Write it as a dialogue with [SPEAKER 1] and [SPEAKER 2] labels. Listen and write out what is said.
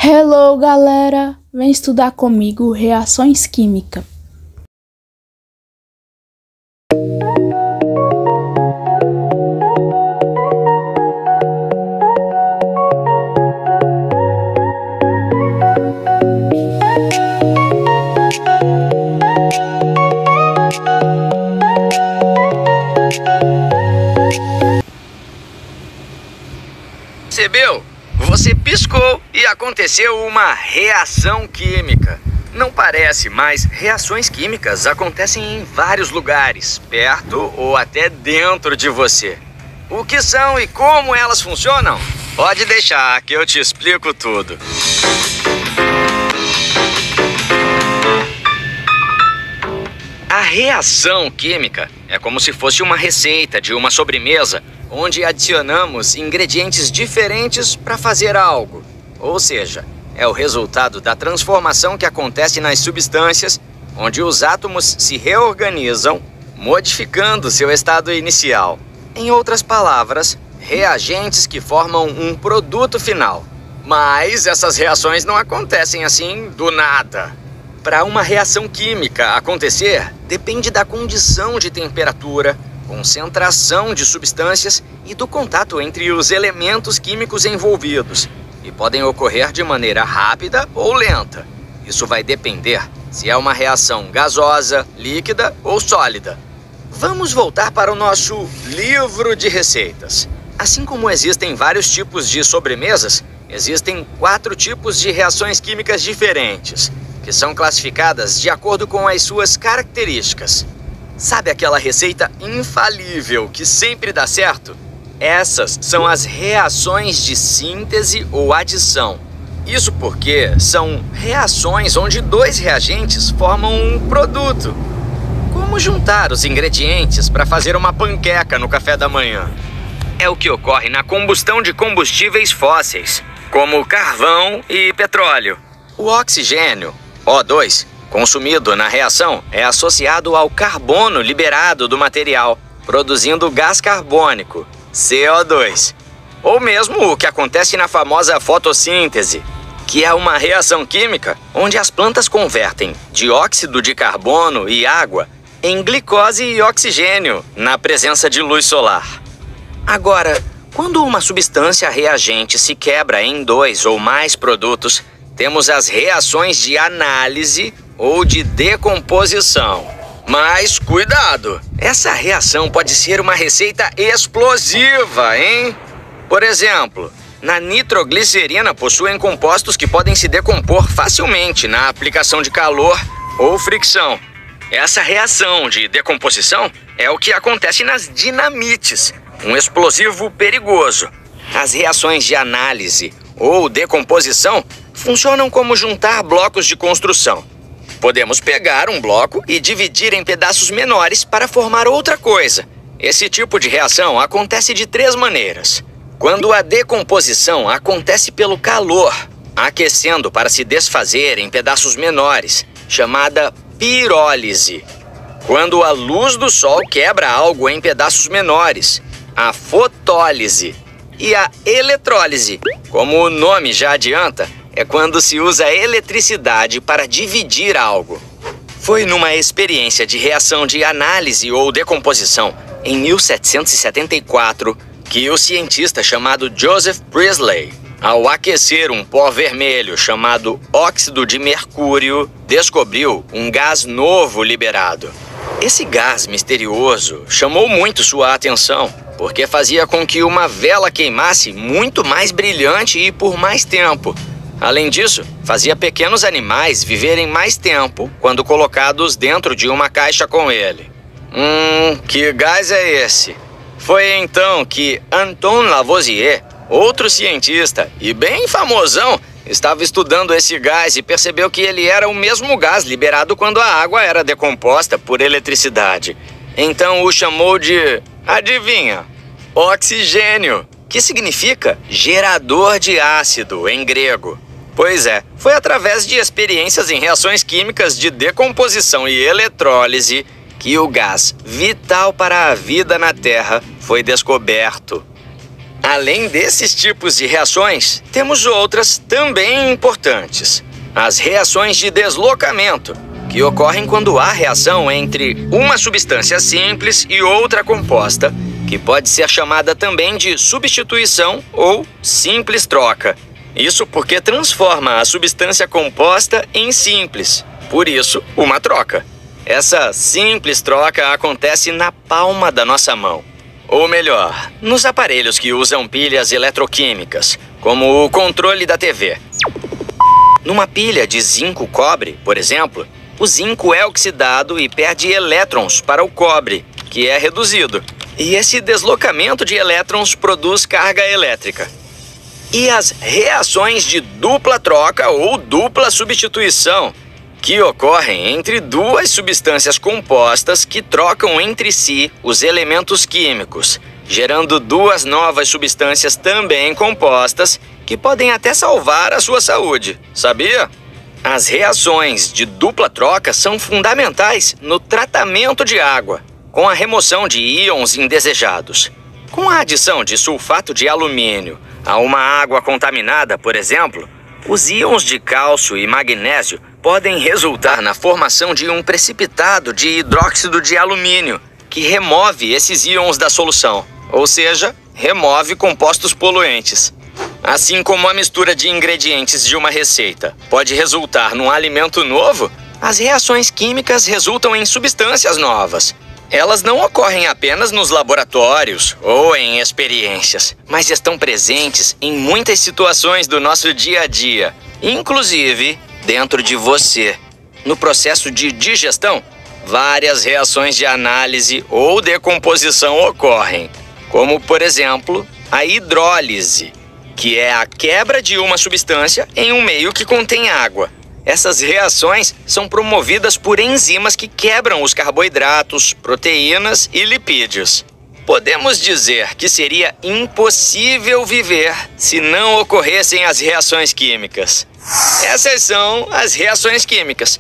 [SPEAKER 1] Hello, galera! Vem estudar comigo reações químicas.
[SPEAKER 2] Percebeu? Você piscou e aconteceu uma reação química. Não parece, mas reações químicas acontecem em vários lugares, perto ou até dentro de você. O que são e como elas funcionam? Pode deixar que eu te explico tudo. A reação química é como se fosse uma receita de uma sobremesa onde adicionamos ingredientes diferentes para fazer algo. Ou seja, é o resultado da transformação que acontece nas substâncias, onde os átomos se reorganizam, modificando seu estado inicial. Em outras palavras, reagentes que formam um produto final. Mas essas reações não acontecem assim do nada. Para uma reação química acontecer, depende da condição de temperatura, concentração de substâncias e do contato entre os elementos químicos envolvidos, e podem ocorrer de maneira rápida ou lenta. Isso vai depender se é uma reação gasosa, líquida ou sólida. Vamos voltar para o nosso livro de receitas. Assim como existem vários tipos de sobremesas, existem 4 tipos de reações químicas diferentes, que são classificadas de acordo com as suas características. Sabe aquela receita infalível que sempre dá certo? Essas são as reações de síntese ou adição. Isso porque são reações onde 2 reagentes formam um produto. Como juntar os ingredientes para fazer uma panqueca no café da manhã? É o que ocorre na combustão de combustíveis fósseis, como carvão e petróleo. O oxigênio, O2, consumido na reação, é associado ao carbono liberado do material, produzindo gás carbônico, CO2. Ou mesmo o que acontece na famosa fotossíntese, que é uma reação química onde as plantas convertem dióxido de carbono e água em glicose e oxigênio na presença de luz solar. Agora, quando uma substância reagente se quebra em 2 ou mais produtos, temos as reações de análise ou de decomposição. Mas cuidado! Essa reação pode ser uma receita explosiva, hein? Por exemplo, na nitroglicerina possuem compostos que podem se decompor facilmente na aplicação de calor ou fricção. Essa reação de decomposição é o que acontece nas dinamites, um explosivo perigoso. As reações de análise ou decomposição funcionam como juntar blocos de construção. Podemos pegar um bloco e dividir em pedaços menores para formar outra coisa. Esse tipo de reação acontece de 3 maneiras. Quando a decomposição acontece pelo calor, aquecendo para se desfazer em pedaços menores, chamada pirólise. Quando a luz do sol quebra algo em pedaços menores, a fotólise. E a eletrólise, como o nome já adianta, é quando se usa a eletricidade para dividir algo. Foi numa experiência de reação de análise ou decomposição, em 1774, que o cientista chamado Joseph Priestley, ao aquecer um pó vermelho chamado óxido de mercúrio, descobriu um gás novo liberado. Esse gás misterioso chamou muito sua atenção, porque fazia com que uma vela queimasse muito mais brilhante e por mais tempo. Além disso, fazia pequenos animais viverem mais tempo quando colocados dentro de uma caixa com ele. Que gás é esse? Foi então que Antoine Lavoisier, outro cientista e bem famosão, estava estudando esse gás e percebeu que ele era o mesmo gás liberado quando a água era decomposta por eletricidade. Então o chamou de, adivinha, oxigênio, que significa gerador de ácido em grego. Pois é, foi através de experiências em reações químicas de decomposição e eletrólise que o gás vital para a vida na Terra foi descoberto. Além desses tipos de reações, temos outras também importantes. As reações de deslocamento, que ocorrem quando há reação entre uma substância simples e outra composta, que pode ser chamada também de substituição ou simples troca. Isso porque transforma a substância composta em simples, por isso, uma troca. Essa simples troca acontece na palma da nossa mão. Ou melhor, nos aparelhos que usam pilhas eletroquímicas, como o controle da TV. Numa pilha de zinco-cobre, por exemplo, o zinco é oxidado e perde elétrons para o cobre, que é reduzido. E esse deslocamento de elétrons produz carga elétrica. E as reações de dupla troca ou dupla substituição, que ocorrem entre duas substâncias compostas que trocam entre si os elementos químicos, gerando duas novas substâncias também compostas que podem até salvar a sua saúde, sabia? As reações de dupla troca são fundamentais no tratamento de água, com a remoção de íons indesejados. Com a adição de sulfato de alumínio a uma água contaminada, por exemplo, os íons de cálcio e magnésio podem resultar na formação de um precipitado de hidróxido de alumínio, que remove esses íons da solução, ou seja, remove compostos poluentes. Assim como a mistura de ingredientes de uma receita pode resultar num alimento novo, as reações químicas resultam em substâncias novas. Elas não ocorrem apenas nos laboratórios ou em experiências, mas estão presentes em muitas situações do nosso dia a dia, inclusive dentro de você. No processo de digestão, várias reações de análise ou decomposição ocorrem, como, por exemplo, a hidrólise, que é a quebra de uma substância em um meio que contém água. Essas reações são promovidas por enzimas que quebram os carboidratos, proteínas e lipídios. Podemos dizer que seria impossível viver se não ocorressem as reações químicas. Essas são as reações químicas,